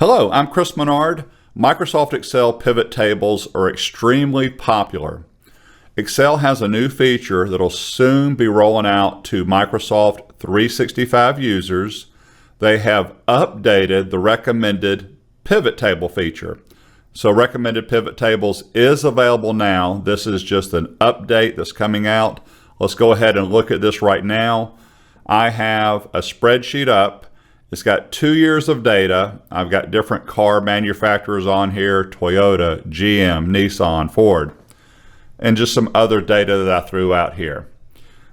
Hello, I'm Chris Menard. Microsoft Excel pivot tables are extremely popular. Excel has a new feature that'll soon be rolling out to Microsoft 365 users. They have updated the recommended pivot table feature. So recommended pivot tables is available now. This is just an update that's coming out. Let's go ahead and look at this right now. I have a spreadsheet up. It's got 2 years of data. I've got different car manufacturers on here: Toyota, GM, Nissan, Ford, and just some other data that I threw out here.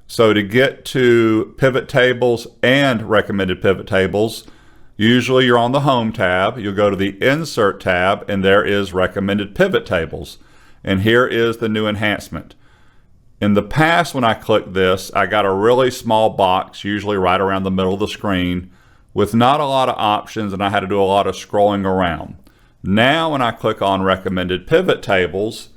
So to get to pivot tables and recommended pivot tables, usually you're on the Home tab. You'll go to the Insert tab, and there is recommended pivot tables. And here is the new enhancement. In the past, when I clicked this, I got a really small box, usually right around the middle of the screen, with not a lot of options, and I had to do a lot of scrolling around. Now when I click on recommended pivot tables,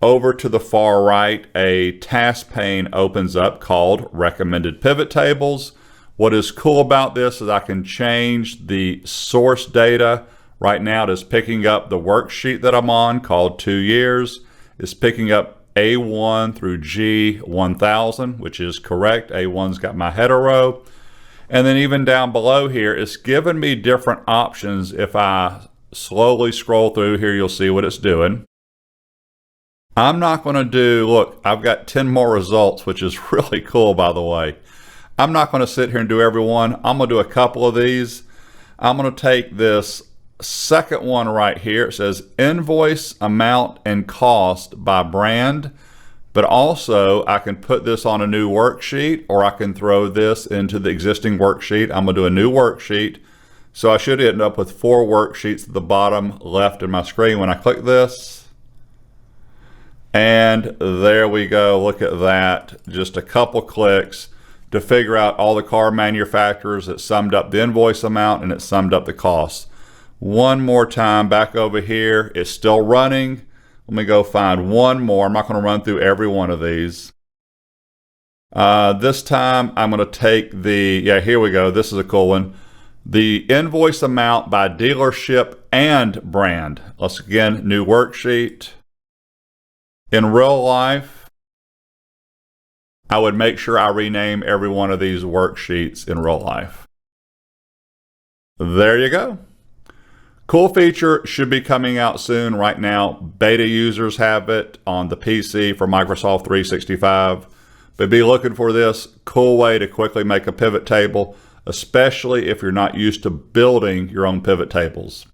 over to the far right, a task pane opens up called recommended pivot tables. What is cool about this is I can change the source data. Right now it is picking up the worksheet that I'm on called 2 years. It's picking up A1 through G1000, which is correct. A1's got my header row. And then even down below here, it's given me different options. If I slowly scroll through here, you'll see what it's doing. I'm not going to do, look, I've got 10 more results, which is really cool, by the way. I'm not going to sit here and do every one. I'm going to do a couple of these. I'm going to take this second one right here. It says invoice amount and cost by brand. But also, I can put this on a new worksheet, or I can throw this into the existing worksheet. I'm going to do a new worksheet. So I should end up with 4 worksheets at the bottom left of my screen when I click this. And there we go. Look at that. Just a couple clicks to figure out all the car manufacturers. It summed up the invoice amount and it summed up the costs. One more time back over here. It's still running. Let me go find one more. I'm not going to run through every one of these. This time I'm going to take the, here we go. This is a cool one. The invoice amount by dealership and brand. Let's again, new worksheet. In real life, I would make sure I rename every one of these worksheets in real life. There you go. Cool feature, should be coming out soon. Right now, beta users have it on the PC for Microsoft 365. But be looking for this. Cool way to quickly make a pivot table, especially if you're not used to building your own pivot tables.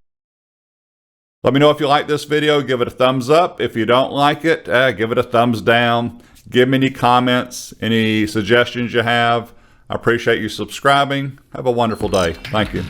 Let me know if you like this video. Give it a thumbs up. If you don't like it, give it a thumbs down. Give me any comments, any suggestions you have. I appreciate you subscribing. Have a wonderful day. Thank you.